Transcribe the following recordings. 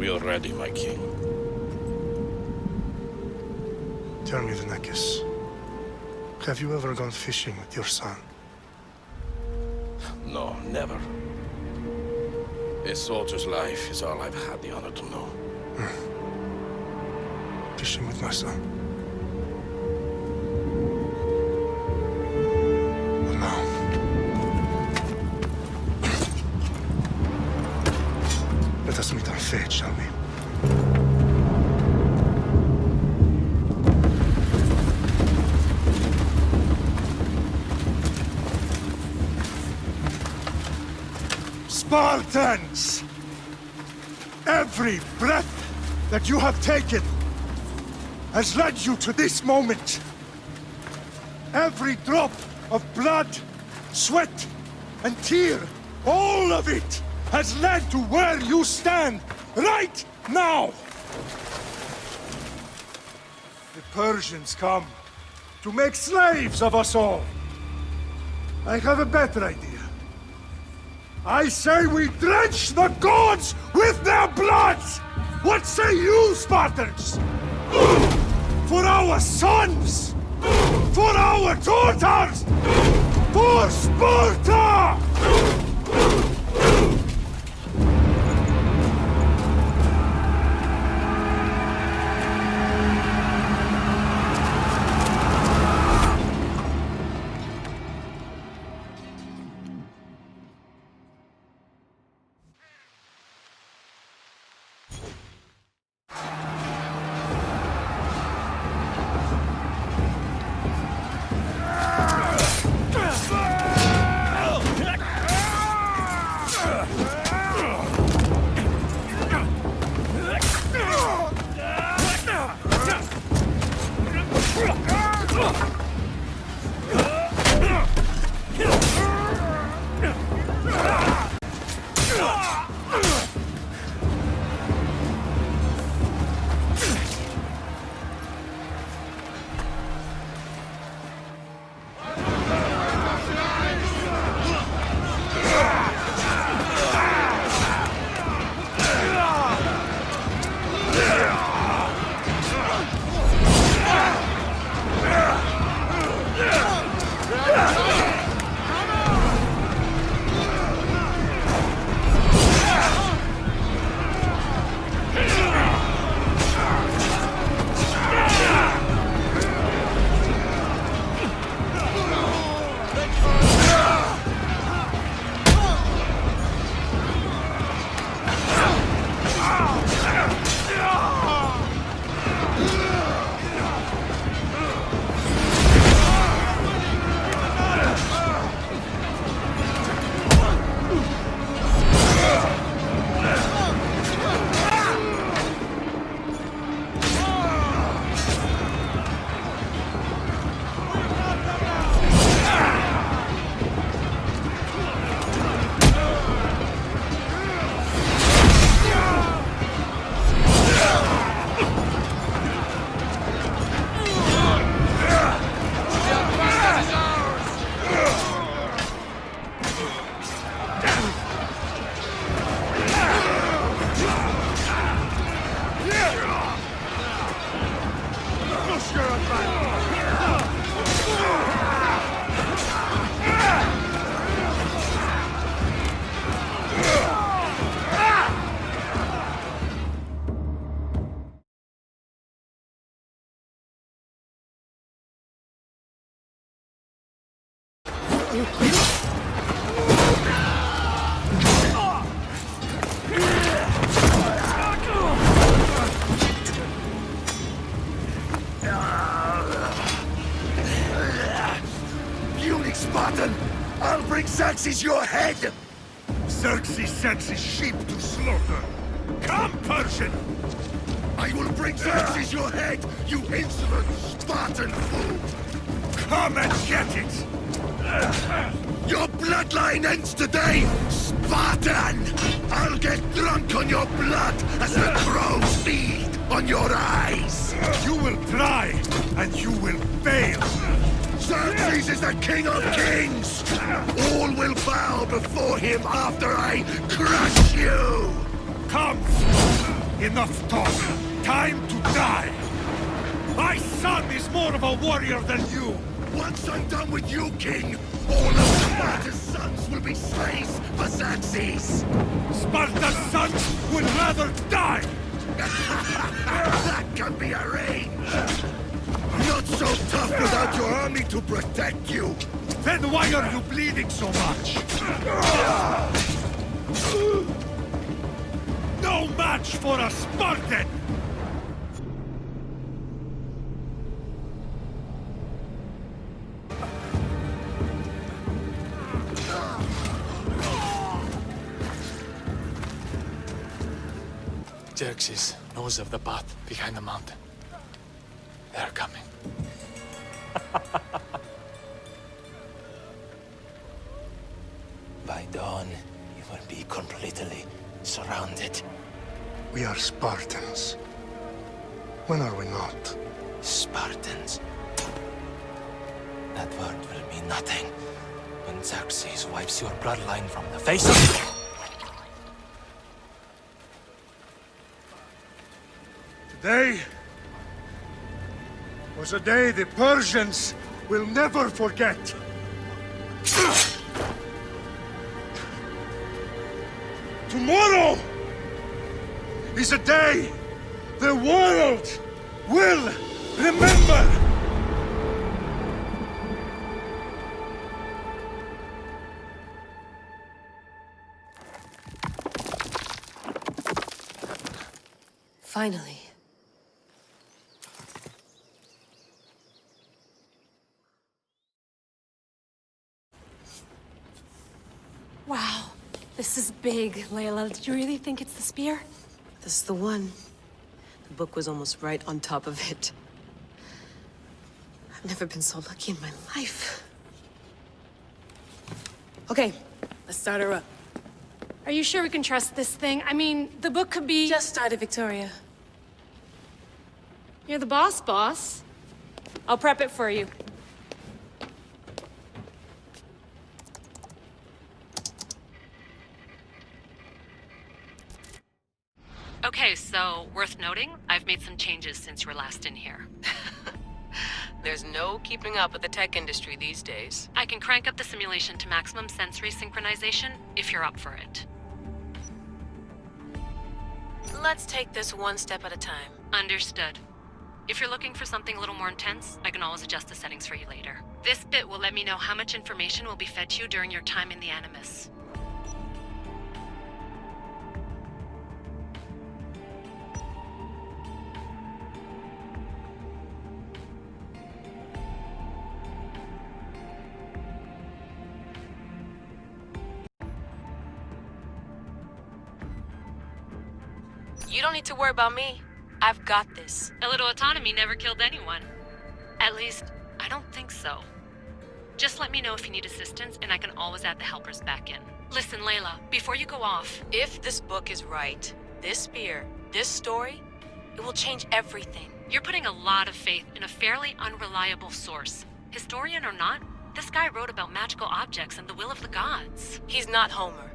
We are ready, my king. Tell me, the Nekis. Have you ever gone fishing with your son? No, never. A soldier's life is all I've had the honor to know. Fishing with my son. Well, now. Let us meet our fate, shall we? Spartans! Every breath that you have taken has led you to this moment. Every drop of blood, sweat, and tear, all of it has led to where you stand right now. The Persians come to make slaves of us all. I have a better idea. I say we drench the gods with their bloods! What say you, Spartans? For our sons! For our daughters! For Sparta! Spartan! I'll bring Xerxes your head! Xerxes sends his sheep to slaughter. Come, Persian! I will bring Xerxes your head, you insolent Spartan fool! Come and get it! Your bloodline ends today, Spartan! I'll get drunk on your blood as the crows feed on your eyes! You will try, and you will fail! Xerxes is the king of kings! All will bow before him after I crush you! Come! Enough talk. Time to die. My son is more of a warrior than you. Once I'm done with you, King, all of Sparta's sons will be slaves for Xerxes! Sparta's sons would rather die! That can be arranged! Not so tough without your army to protect you! Then why are you bleeding so much? No match for a Spartan! Xerxes knows of the path behind the mountain. They're coming. By dawn, you will be completely surrounded. We are Spartans. When are we not? Spartans. That word will mean nothing when Xerxes wipes your bloodline from the face of... Today was a day the Persians will never forget. Tomorrow is a day the world will remember. Finally. Wow, this is big, Layla. Did you really think it's the spear? This is the one. The book was almost right on top of it. I've never been so lucky in my life. Okay, let's start her up. Are you sure we can trust this thing? I mean, the book could be... Just started, Victoria. You're the boss. I'll prep it for you. Okay, so worth noting, I've made some changes since you were last in here. There's no keeping up with the tech industry these days. I can crank up the simulation to maximum sensory synchronization if you're up for it. Let's take this one step at a time. Understood. If you're looking for something a little more intense, I can always adjust the settings for you later. This bit will let me know how much information will be fed to you during your time in the Animus. You don't need to worry about me. I've got this. A little autonomy never killed anyone. At least, I don't think so. Just let me know if you need assistance, and I can always add the helpers back in. Listen, Layla, before you go off... If this book is right, this spear, this story, it will change everything. You're putting a lot of faith in a fairly unreliable source. Historian or not, this guy wrote about magical objects and the will of the gods. He's not Homer.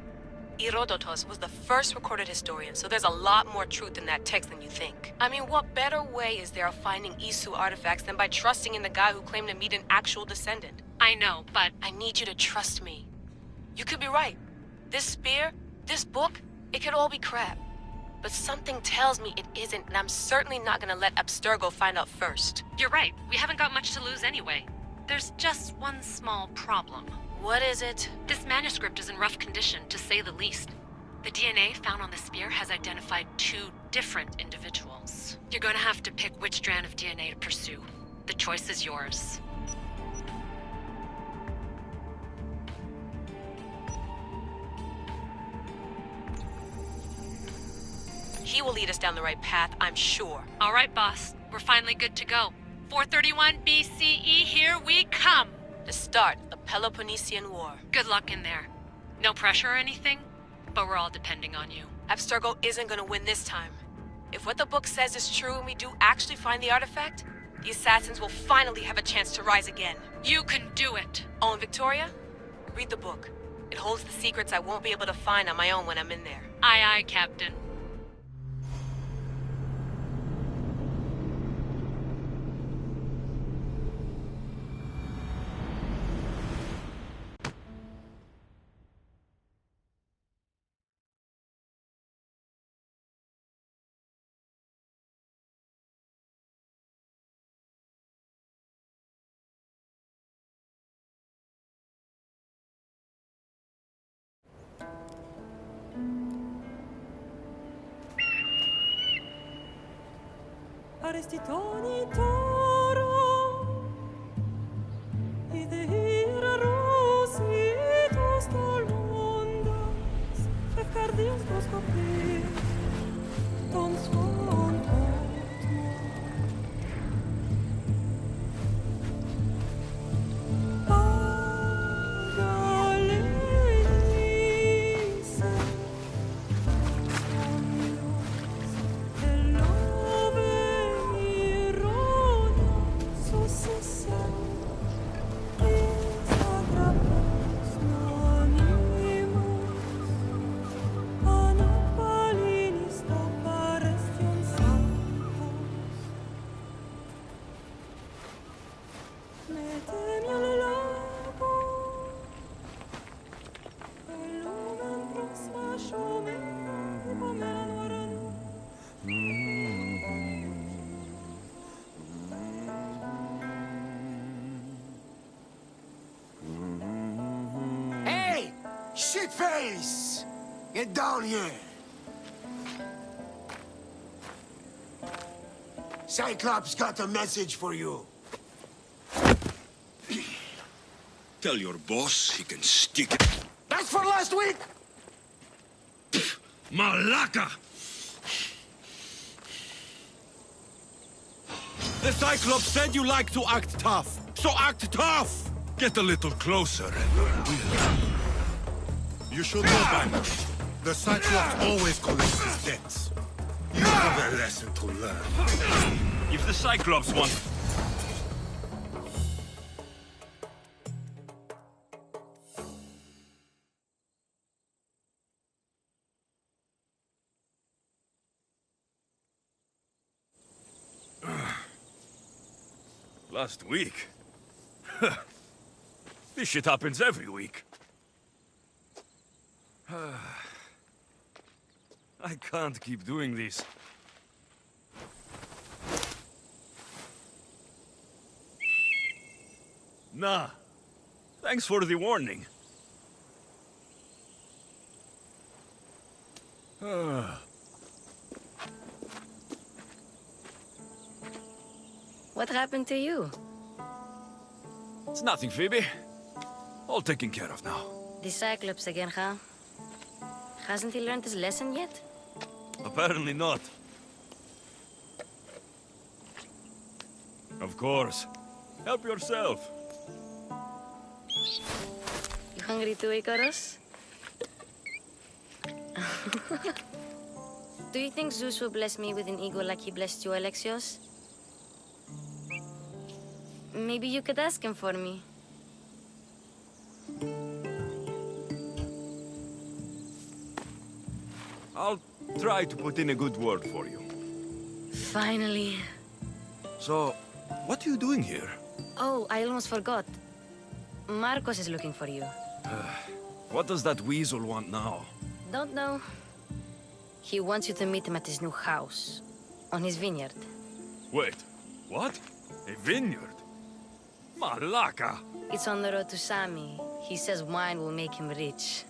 Herodotus was the first recorded historian, so there's a lot more truth in that text than you think. I mean, what better way is there of finding Isu artifacts than by trusting in the guy who claimed to meet an actual descendant? I know, but... I need you to trust me. You could be right. This spear, this book, it could all be crap. But something tells me it isn't, and I'm certainly not gonna let Abstergo find out first. You're right. We haven't got much to lose anyway. There's just one small problem. What is it? This manuscript is in rough condition, to say the least. The DNA found on the spear has identified 2 different individuals. You're going to have to pick which strand of DNA to pursue. The choice is yours. He will lead us down the right path, I'm sure. All right, boss. We're finally good to go. 431 BCE, here we come! The start of the Peloponnesian War. Good luck in there. No pressure or anything, but we're all depending on you. Abstergo isn't gonna win this time. If what the book says is true and we do actually find the artifact, the assassins will finally have a chance to rise again. You can do it! Oh, and Victoria? Read the book. It holds the secrets I won't be able to find on my own when I'm in there. Aye, aye, Captain. resti toro y de ir a rositos tolmondas efkardios boskopir ton svon Hey! Shitface! Get down here! Cyclops got a message for you. Tell your boss he can stick it. That's for last week! Malaka! The Cyclops said you like to act tough, so act tough! Get a little closer and we'll... You should know by now. The Cyclops always collects his debts. You have a lesson to learn. If the Cyclops want... Last week? This shit happens every week. I can't keep doing this. Nah. Thanks for the warning. What happened to you? It's nothing, Phoebe. All taken care of now. The Cyclops again, huh? Hasn't he learned his lesson yet? Apparently not. Of course. Help yourself. You hungry too, Icarus? Do you think Zeus will bless me with an ego like he blessed you, Alexios? Maybe you could ask him for me. I'll try to put in a good word for you. Finally. So, what are you doing here? Oh, I almost forgot. Marcos is looking for you. What does that weasel want now? Don't know. He wants you to meet him at his new house. On his vineyard. Wait, what? A vineyard? Malaka! It's on the road to Sami. He says wine will make him rich.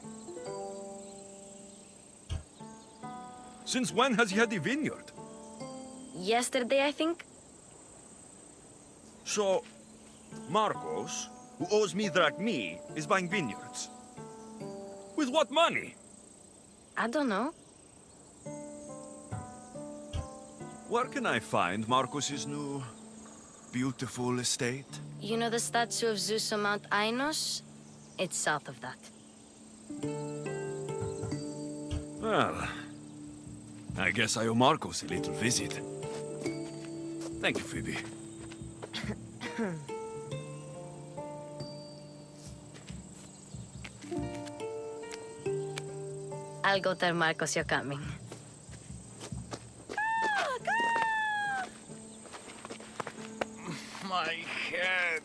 Since when has he had a vineyard? Yesterday, I think? So, Marcos, who owes me drachmi, is buying vineyards. With what money? I don't know. Where can I find Marcos's new, beautiful estate? You know the statue of Zeus on Mount Ainos? It's south of that. Well, I guess I owe Marcos a little visit. Thank you, Phoebe. I'll go tell Marcos you're coming. My head.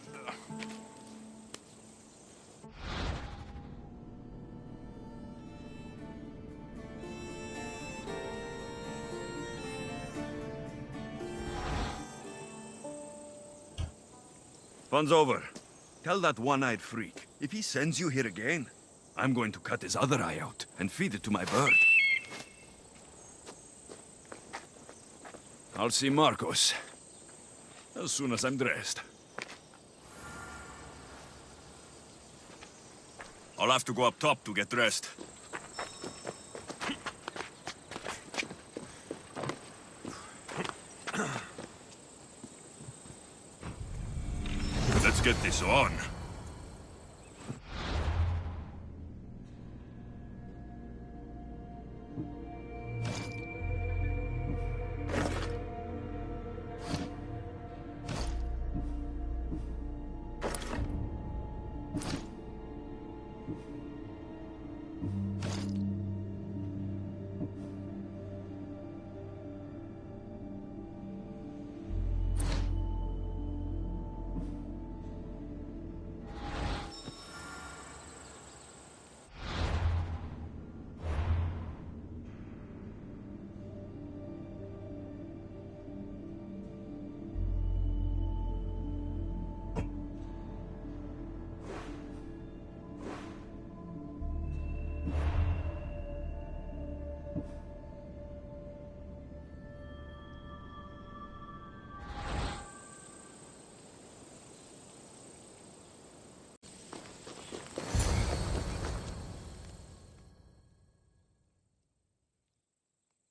Fun's over. Tell that one-eyed freak, if he sends you here again, I'm going to cut his other eye out and feed it to my bird. I'll see Marcos As soon as I'm dressed. I'll have to go up top to get dressed. Let's get this on.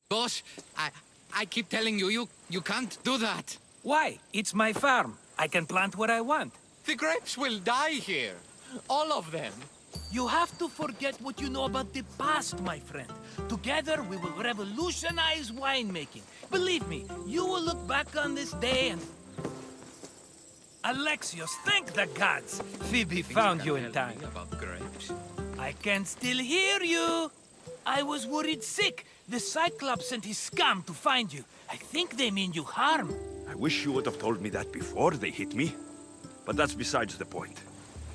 Boss, I keep telling you, you can't do that. Why? It's my farm. I can plant what I want. The grapes will die here. All of them. You have to forget what you know about the past, my friend. Together, we will revolutionize winemaking. Believe me, you will look back on this day and... Alexios, thank the gods! Phoebe found you in time. About grapes. I can still hear you! I was worried sick. The Cyclops sent his scum to find you. I think they mean you harm. I wish you would have told me that before they hit me. But that's besides the point.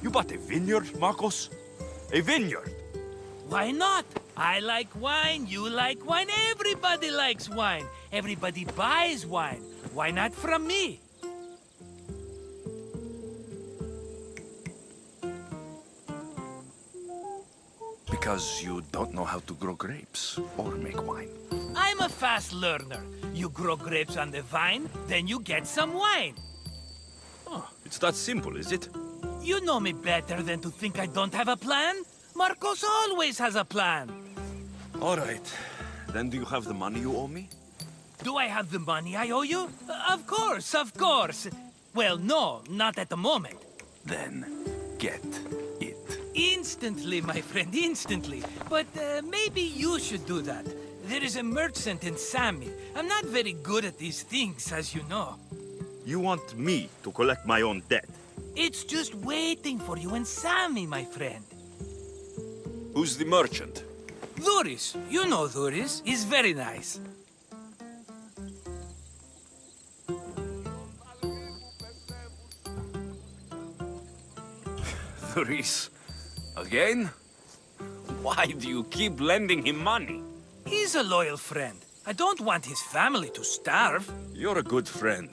You bought a vineyard, Marcos? A vineyard? Why not? I like wine, you like wine, everybody likes wine. Everybody buys wine. Why not from me? Because you don't know how to grow grapes or make wine. I'm a fast learner. You grow grapes on the vine, then you get some wine. Oh, it's that simple, is it? You know me better than to think I don't have a plan. Marcos always has a plan. All right. Then do you have the money you owe me? Do I have the money I owe you? Of course, of course. Well, no, not at the moment. Then get it. Instantly, my friend, instantly. But maybe you should do that. There is a merchant in Sammy. I'm not very good at these things, as you know. You want me to collect my own debt? It's just waiting for you in Sammy, my friend. Who's the merchant? Dhuris. You know Dhuris. He's very nice. Dhuris? Again? Why do you keep lending him money? He's a loyal friend. I don't want his family to starve. You're a good friend,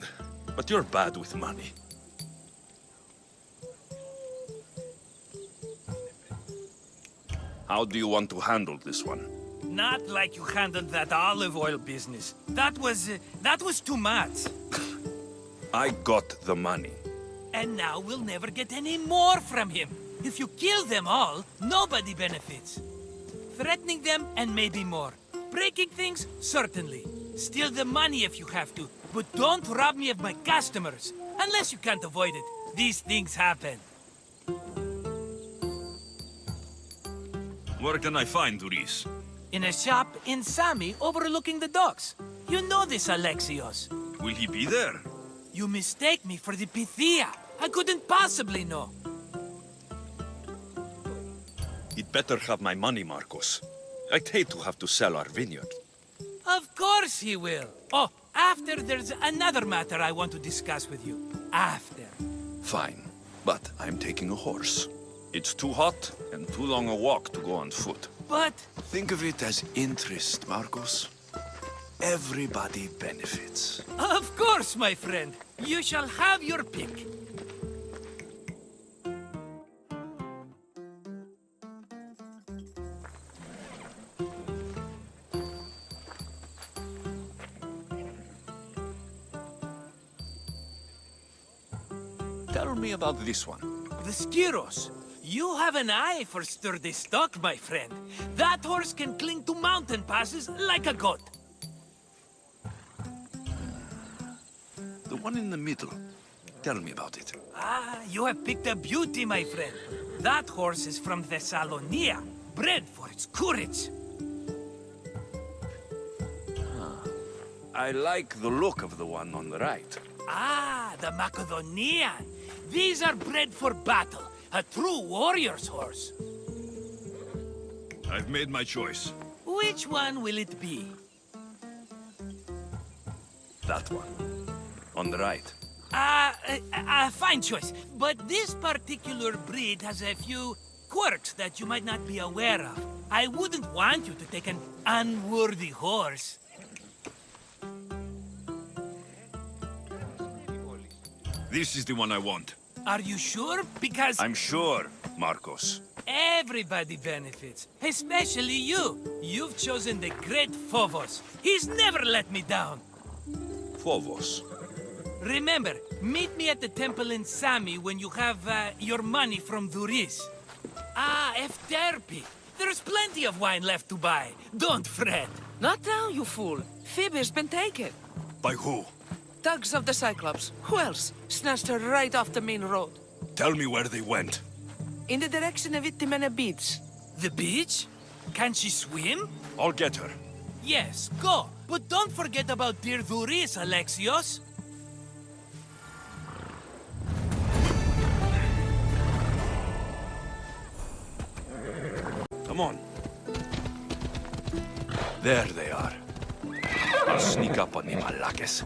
but you're bad with money. How do you want to handle this one? Not like you handled that olive oil business. That was too much. I got the money. And now we'll never get any more from him. If you kill them all, nobody benefits. Threatening them, and maybe more. Breaking things, certainly. Steal the money if you have to, but don't rob me of my customers. Unless you can't avoid it. These things happen. Where can I find Dhuris? In a shop in Sami, overlooking the docks. You know this, Alexios. Will he be there? You mistake me for the Pythia. I couldn't possibly know. He'd better have my money, Marcos. I'd hate to have to sell our vineyard. Of course he will. Oh, after there's another matter I want to discuss with you. After. Fine, but I'm taking a horse. It's too hot and too long a walk to go on foot. But... Think of it as interest, Marcos. Everybody benefits. Of course, my friend. You shall have your pick. Tell me about this one. The Skiros. You have an eye for sturdy stock, my friend. That horse can cling to mountain passes like a goat. The one in the middle. Tell me about it. Ah, you have picked a beauty, my friend. That horse is from Thessalonia, bred for its courage. I like the look of the one on the right. Ah, the Macedonian. These are bred for battle. A true warrior's horse. I've made my choice. Which one will it be? That one. On the right. Fine choice. But this particular breed has a few quirks that you might not be aware of. I wouldn't want you to take an unworthy horse. This is the one I want. Are you sure? Because... I'm sure, Marcos. everybody benefits. Especially you. You've chosen the great Phobos. He's never let me down. Phobos. Remember, meet me at the temple in Sami when you have your money from Duris. Ah, Efterpi. There's plenty of wine left to buy. Don't fret. Not now, you fool. Phoebe's been taken. By who? Thugs of the Cyclops. Who else? Snatched her right off the main road. Tell me where they went. In the direction of Itimena Beach. The beach? Can she swim? I'll get her. Yes, go. But don't forget about dear Duris, Alexios. Come on. There they are. I'll sneak up on the Malakes.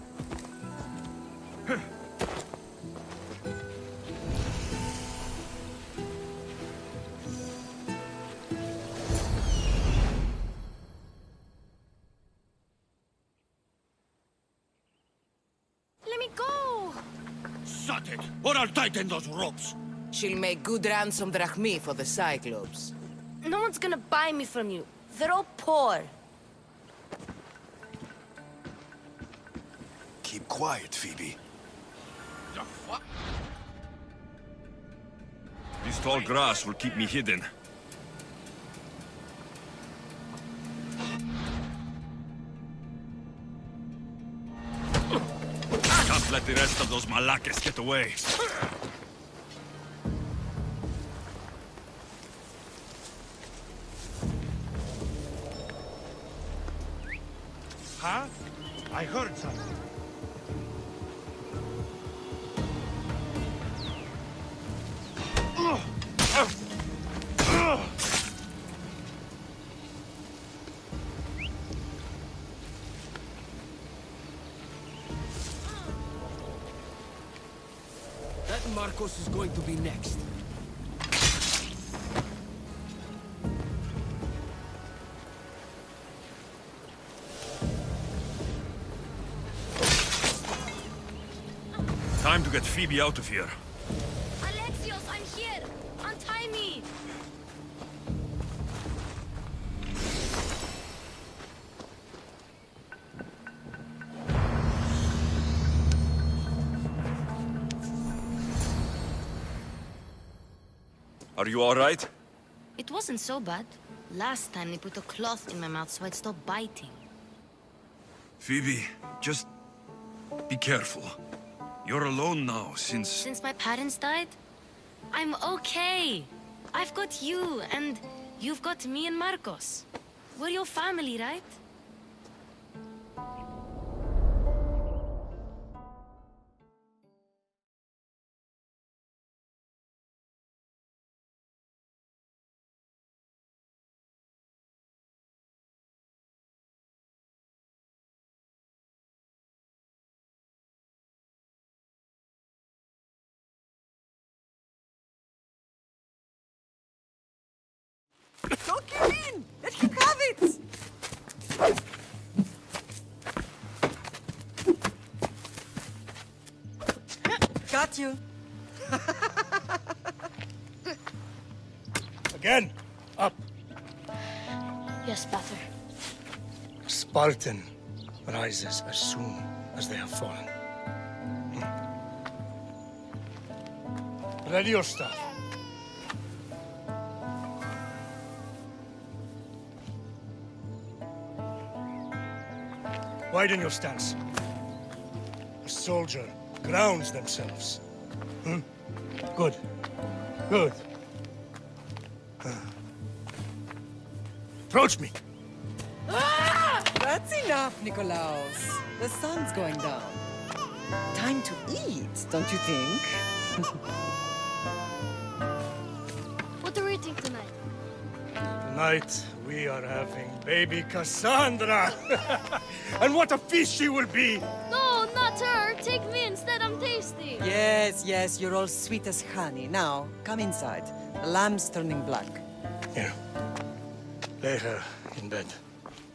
Let me go! Shut it, or I'll tighten those ropes. She'll make good ransom drachmi for the Cyclops. No one's gonna buy me from you. They're all poor. Keep quiet, Phoebe. The fuck? This tall grass will keep me hidden. Can't let the rest of those Malakes get away. Huh? I heard something. That Marcos is going to be next. Time to get Phoebe out of here. Alexios, I'm here! Untie me! Are you all right? It wasn't so bad. Last time they put a cloth in my mouth so I'd stop biting. Phoebe, just be careful. You're alone now since... Since my parents died, I'm okay. I've got you, and you've got me and Marcos. We're your family, right? Don't give in! Let him have it! Got you. Again! Up! Yes, Bather. Spartan rises as soon as they have fallen. Ready your stuff. Widen your stance. A soldier grounds themselves. Hmm? Good. Good. Approach me. That's enough, Nikolaus. The sun's going down. Time to eat, don't you think? What are we eating tonight? Tonight, we are having baby Cassandra. And what a feast she will be! No, not her. Take me instead. I'm tasty. Yes, yes, you're all sweet as honey. Now, come inside. The lamb's turning black. Here. Lay her in bed.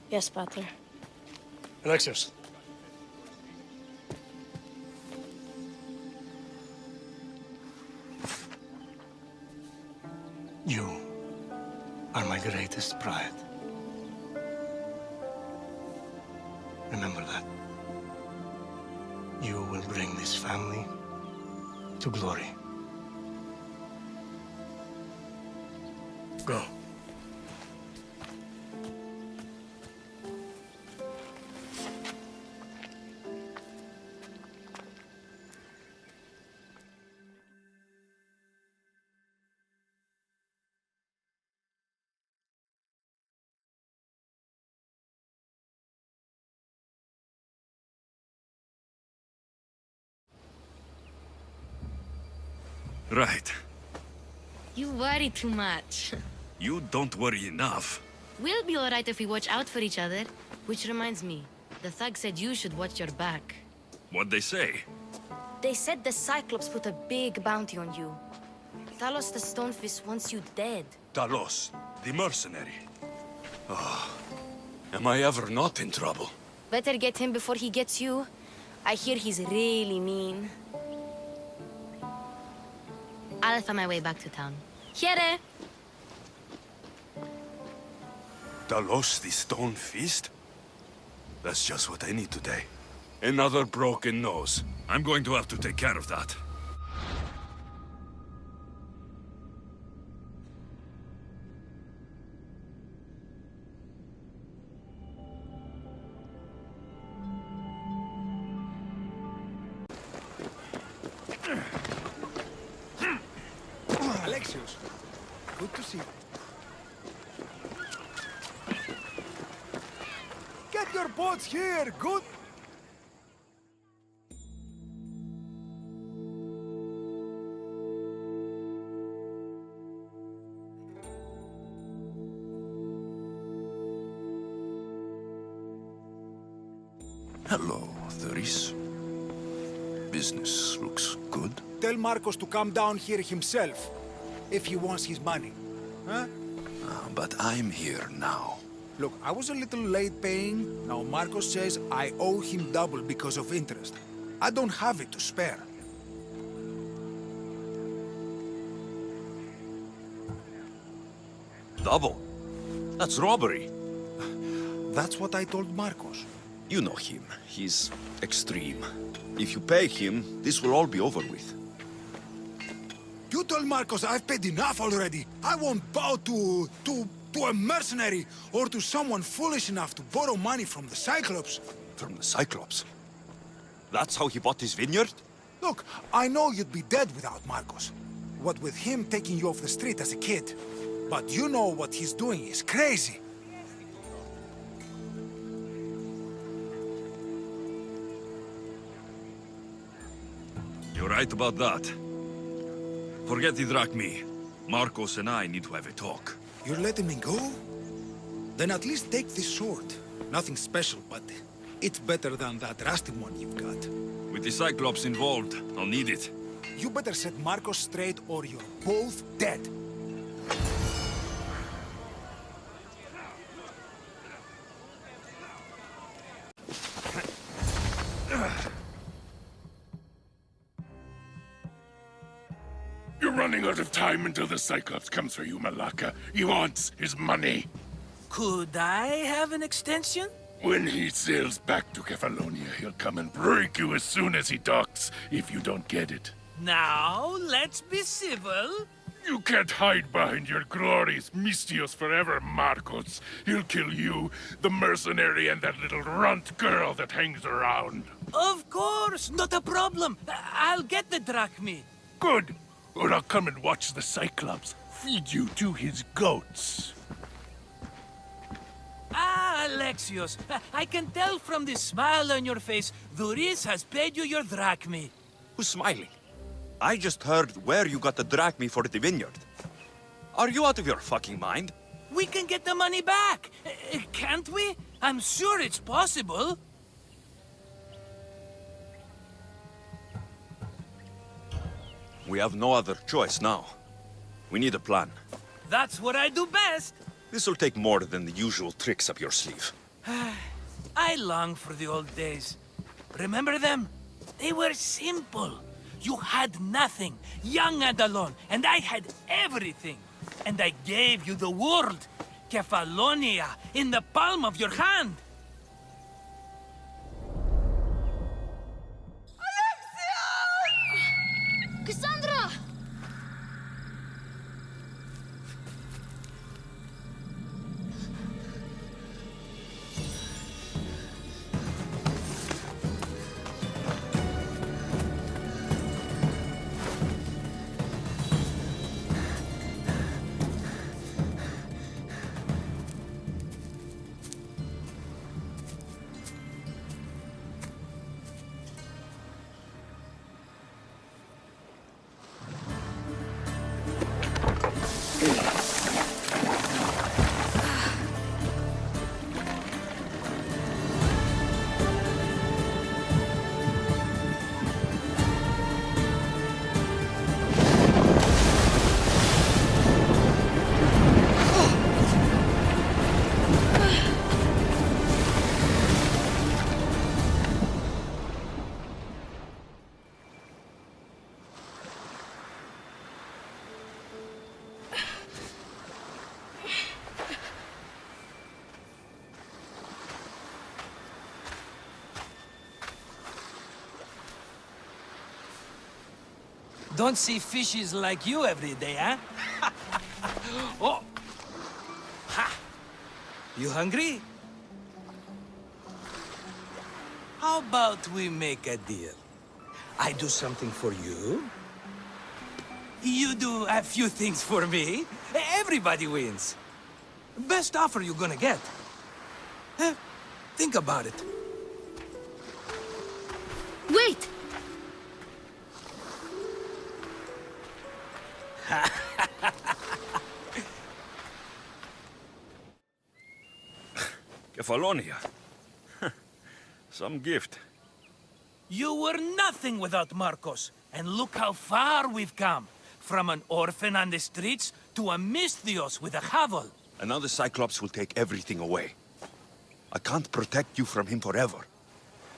Yes, Pater. Alexios. You are my greatest pride. Remember that. You will bring this family to glory. Go. Right. You worry too much. You don't worry enough. We'll be alright if we watch out for each other. Which reminds me, the thug said you should watch your back. What'd they say? They said the Cyclops put a big bounty on you. Talos the Stonefist wants you dead. Talos, the mercenary. Oh, am I ever not in trouble? Better get him before he gets you. I hear he's really mean. I'll find my way back to town. Here! Talos, the Stone Fist? That's just what I need today. Another broken nose. I'm going to have to take care of that. Alexios, good to see you. Get your boats here, good. Hello, Theris. Business looks good. Tell Marcos to come down here himself, if he wants his money. Huh? But I'm here now. Look, I was a little late paying. Now Marcos says I owe him double because of interest. I don't have it to spare. Double? That's robbery. That's what I told Marcos. You know him. He's extreme. If you pay him, this will all be over with. You told Marcos I've paid enough already. I won't bow to a mercenary or to someone foolish enough to borrow money from the Cyclops. From the Cyclops? That's how he bought his vineyard? Look, I know you'd be dead without Marcos. What with him taking you off the street as a kid. But you know what he's doing is crazy. You're right about that. Forget the Drachmi. Marcos and I need to have a talk. You're letting me go? Then at least take this sword. Nothing special, but it's better than that rusty one you've got. With the Cyclops involved, I'll need it. You better set Marcos straight or you're both dead. You're running out of time until the Cyclops comes for you, Malaka. He wants his money. Could I have an extension? When he sails back to Kefalonia, he'll come and break you as soon as he docks, if you don't get it. Now, let's be civil. You can't hide behind your glorious Mistios forever, Marcos. He'll kill you, the mercenary, and that little runt girl that hangs around. Of course, not a problem. I'll get the drachmi. Good. Or I'll come and watch the Cyclops feed you to his goats. Ah, Alexios, I can tell from the smile on your face, Duris has paid you your drachmi. Who's smiling? I just heard where you got the drachmi for the vineyard. Are you out of your fucking mind? We can get the money back, can't we? I'm sure it's possible. We have no other choice now. We need a plan. That's what I do best. This will take more than the usual tricks up your sleeve. I long for the old days. Remember them? They were simple. You had nothing, young and alone, and I had everything. And I gave you the world, Kefalonia, in the palm of your hand. Cassandra! Don't see fishes like you every day, huh? Oh! Ha! You hungry? How about we make a deal? I do something for you. You do a few things for me. Everybody wins. Best offer you're gonna get. Think about it. Wait! Kefalonia. Some gift. You were nothing without Marcos, and look how far we've come. From an orphan on the streets to a Mistios with a hovel. And now the Cyclops will take everything away. I can't protect you from him forever.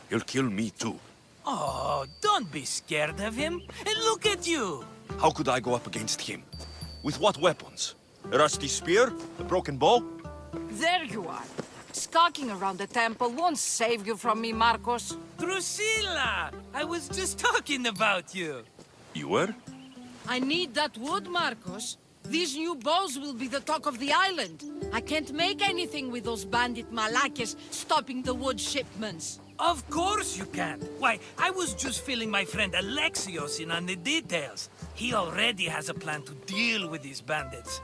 He'll kill me too. Oh, don't be scared of him. And look at you. How could I go up against him? With what weapons? A rusty spear? A broken bow? There you are. Skulking around the temple won't save you from me, Marcos. Drusilla! I was just talking about you. You were? I need that wood, Marcos. These new bows will be the talk of the island. I can't make anything with those bandit malakes stopping the wood shipments. Of course you can. Why, I was just filling my friend Alexios in on the details. He already has a plan to deal with these bandits.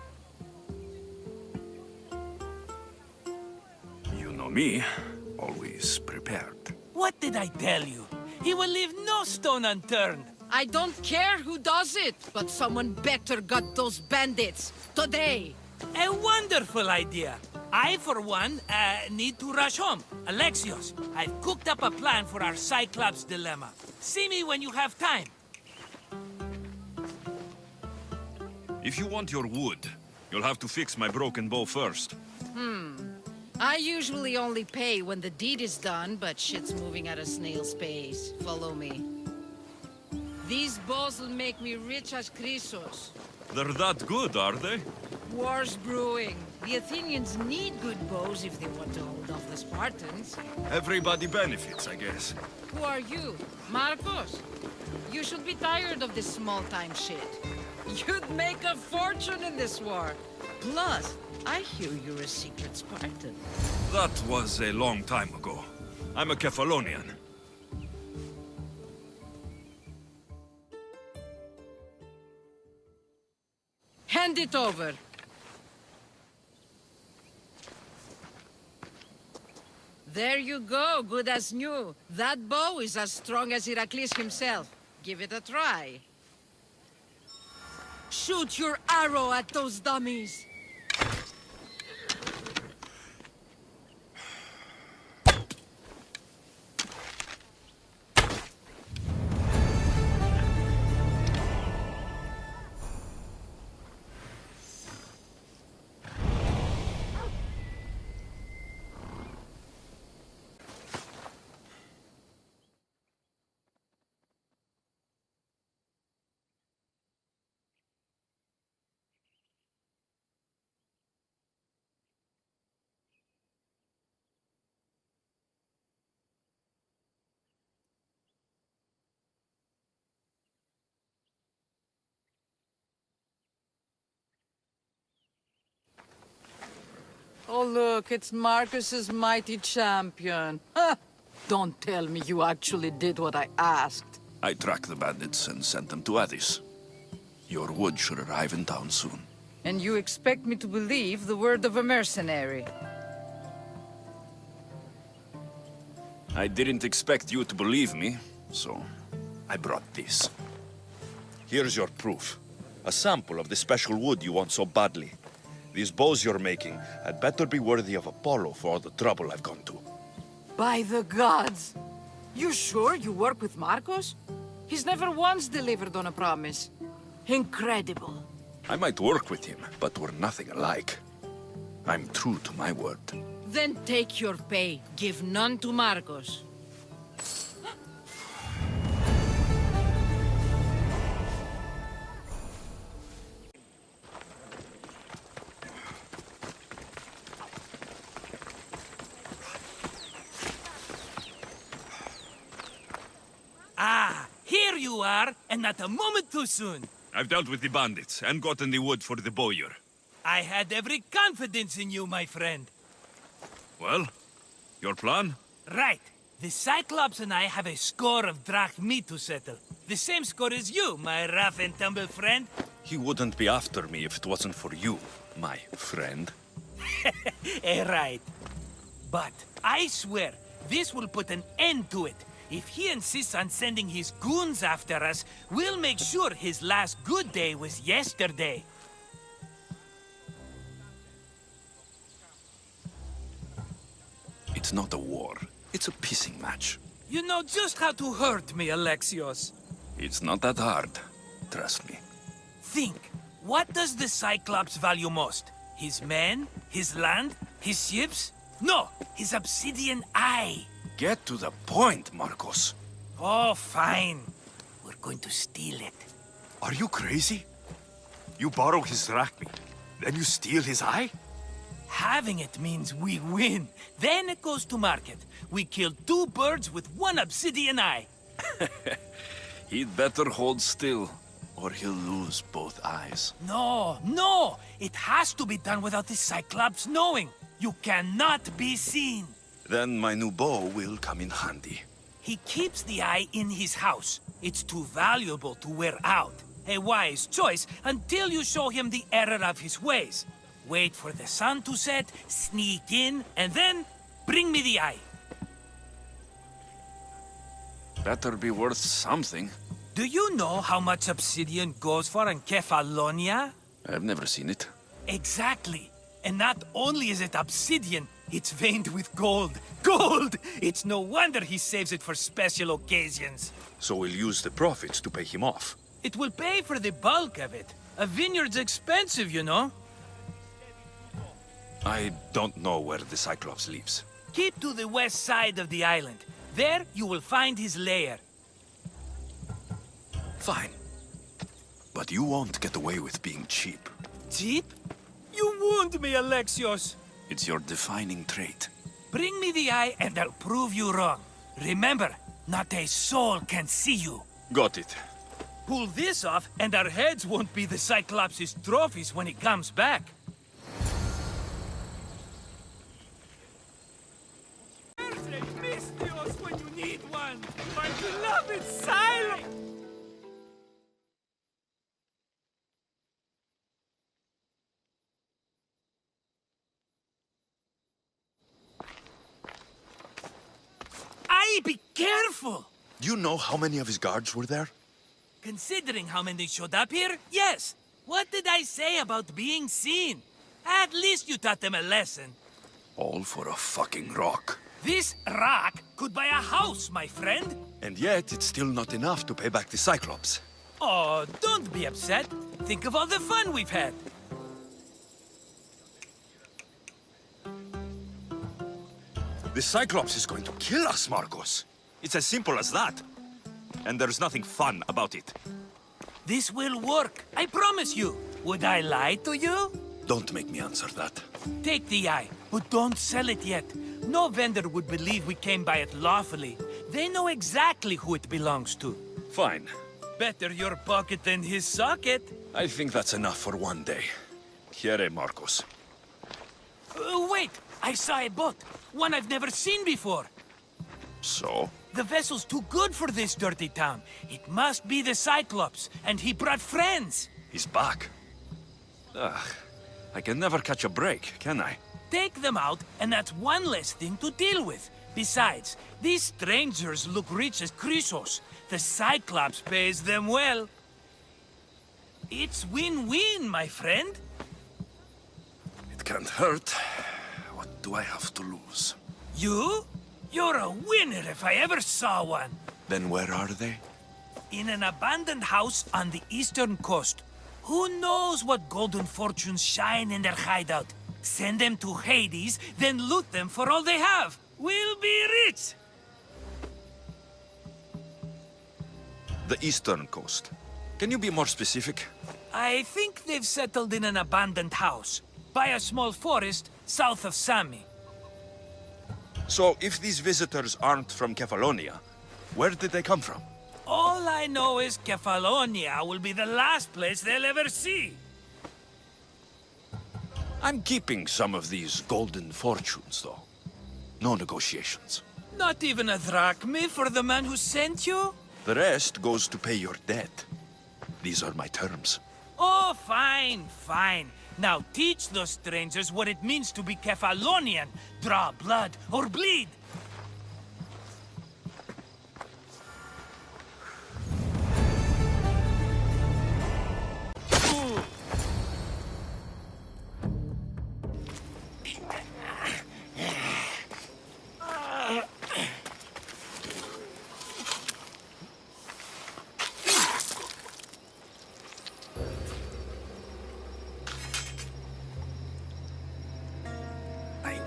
You know me, always prepared. What did I tell you? He will leave no stone unturned. I don't care who does it, but someone better got those bandits. Today. A wonderful idea. I, for one, need to rush home. Alexios, I've cooked up a plan for our Cyclops dilemma. See me when you have time. If you want your wood, you'll have to fix my broken bow first. I usually only pay when the deed is done, but shit's moving at a snail's pace. Follow me. These bows will make me rich as Chrysos. They're that good, are they? War's brewing. The Athenians need good bows if they want to hold off the Spartans. Everybody benefits, I guess. Who are you? Marcos? You should be tired of this small-time shit. You'd make a fortune in this war. Plus, I hear you're a secret Spartan. That was a long time ago. I'm a Kephalonian. Hand it over. There you go, good as new. That bow is as strong as Heracles himself. Give it a try. Shoot your arrow at those dummies. Oh, look, it's Marcus's mighty champion. Ha! Don't tell me you actually did what I asked. I tracked the bandits and sent them to Odyssey. Your wood should arrive in town soon. And you expect me to believe the word of a mercenary? I didn't expect you to believe me, so I brought this. Here's your proof. A sample of the special wood you want so badly. These bows you're making had better be worthy of Apollo for all the trouble I've gone to. By the gods! You sure you work with Marcos? He's never once delivered on a promise. Incredible. I might work with him, but we're nothing alike. I'm true to my word. Then take your pay. Give none to Marcos. Ah, here you are, and not a moment too soon. I've dealt with the bandits and gotten the wood for the bowyer. I had every confidence in you, my friend. Well, your plan? Right. The Cyclops and I have a score of drachmi to settle. The same score as you, my rough and tumble friend. He wouldn't be after me if it wasn't for you, my friend. Right. But I swear, this will put an end to it. If he insists on sending his goons after us, we'll make sure his last good day was yesterday. It's not a war. It's a pissing match. You know just how to hurt me, Alexios. It's not that hard. Trust me. Think. What does the Cyclops value most? His men? His land? His ships? No, his obsidian eye. Get to the point, Marcos. Oh, fine. We're going to steal it. Are you crazy? You borrow his drachmi, then you steal his eye? Having it means we win. Then it goes to market. We kill 2 birds with 1 obsidian eye. He'd better hold still, or he'll lose both eyes. No! It has to be done without the Cyclops knowing. You cannot be seen. Then my new bow will come in handy. He keeps the eye in his house. It's too valuable to wear out. A wise choice until you show him the error of his ways. Wait for the sun to set, sneak in, and then bring me the eye. Better be worth something. Do you know how much obsidian goes for in Kefalonia? I've never seen it. Exactly. And not only is it obsidian, it's veined with gold. Gold! It's no wonder he saves it for special occasions. So we'll use the profits to pay him off. It will pay for the bulk of it. A vineyard's expensive, you know. I don't know where the Cyclops lives. Keep to the west side of the island. There, you will find his lair. Fine. But you won't get away with being cheap. Cheap? You wound me, Alexios! It's your defining trait. Bring me the eye and I'll prove you wrong. Remember, not a soul can see you. Got it. Pull this off and our heads won't be the Cyclops' trophies when he comes back. Mystios when you need one! My beloved Silo! Aye, be careful! Do you know how many of his guards were there? Considering how many showed up here, yes. What did I say about being seen? At least you taught them a lesson. All for a fucking rock. This rock could buy a house, my friend. And yet, it's still not enough to pay back the Cyclops. Oh, don't be upset. Think of all the fun we've had. The Cyclops is going to kill us, Marcos. It's as simple as that. And there's nothing fun about it. This will work, I promise you. Would I lie to you? Don't make me answer that. Take the eye, but don't sell it yet. No vendor would believe we came by it lawfully. They know exactly who it belongs to. Fine. Better your pocket than his socket. I think that's enough for one day. Here, Marcos. Wait! I saw a boat. One I've never seen before. So? The vessel's too good for this dirty town. It must be the Cyclops, and he brought friends. He's back. Ugh. I can never catch a break, can I? Take them out, and that's one less thing to deal with. Besides, these strangers look rich as Chrysos. The Cyclops pays them well. It's win-win, my friend. It can't hurt. What do I have to lose? You? You're a winner if I ever saw one. Then where are they? In an abandoned house on the eastern coast. Who knows what golden fortunes shine in their hideout? Send them to Hades, then loot them for all they have. We'll be rich! The eastern coast. Can you be more specific? I think they've settled in an abandoned house, by a small forest south of Sami. So, if these visitors aren't from Kefalonia, where did they come from? All I know is Kefalonia will be the last place they'll ever see. I'm keeping some of these golden fortunes, though. No negotiations. Not even a drachme for the man who sent you? The rest goes to pay your debt. These are my terms. Oh, fine, fine. Now teach those strangers what it means to be Kefalonian. Draw blood or bleed.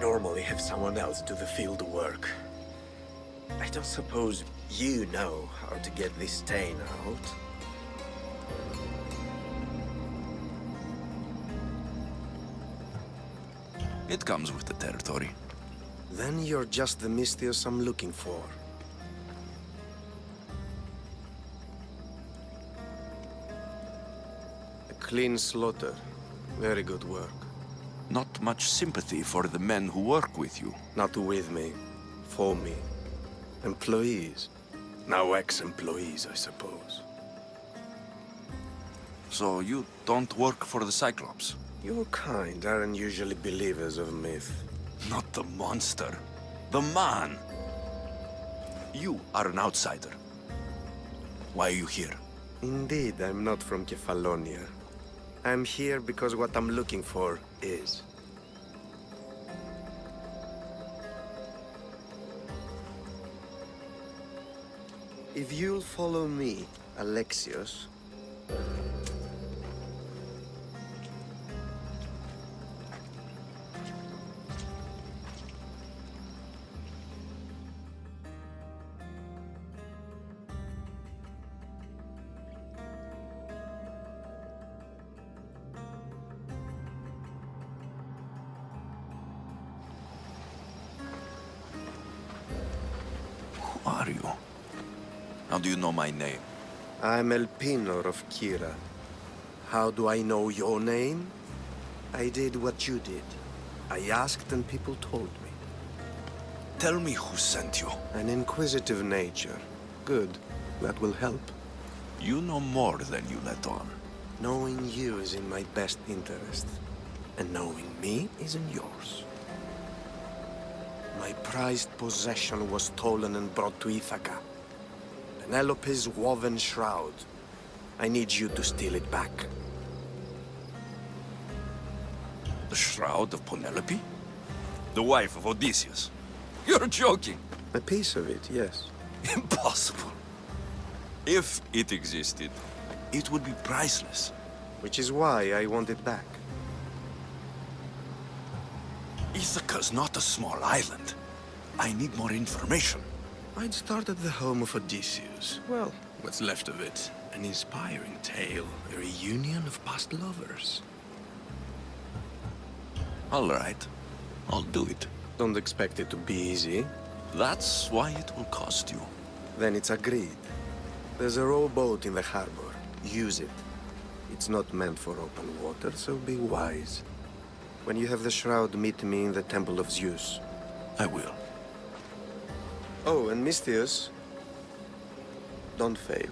Normally have someone else do the field work. I don't suppose you know how to get this stain out? It comes with the territory. Then you're just the Mystios I'm looking for. A clean slaughter. Very good work. Not much sympathy for the men who work with you. Not with me. For me. Employees. Now ex-employees, I suppose. So you don't work for the Cyclops? Your kind aren't usually believers of myth. Not the monster. The man. You are an outsider. Why are you here? Indeed, I'm not from Kefalonia. I'm here because what I'm looking for is. If you'll follow me, Alexios... are you? How do you know my name? I'm El Pinor of Kira. How do I know your name? I did what you did. I asked and people told me. Tell me who sent you. An inquisitive nature. Good. That will help. You know more than you let on. Knowing you is in my best interest. And knowing me is in yours. My prized possession was stolen and brought to Ithaca. Penelope's woven shroud. I need you to steal it back. The shroud of Penelope? The wife of Odysseus? You're joking! A piece of it, yes. Impossible. If it existed, it would be priceless. Which is why I want it back. Ithaca's not a small island. I need more information. I'd start at the home of Odysseus. Well, what's left of it. An inspiring tale. A reunion of past lovers. All right. I'll do it. Don't expect it to be easy. That's why it will cost you. Then it's agreed. There's a rowboat in the harbor. Use it. It's not meant for open water, so be wise. When you have the shroud, meet me in the Temple of Zeus. I will. Oh, and Misthios, don't fail.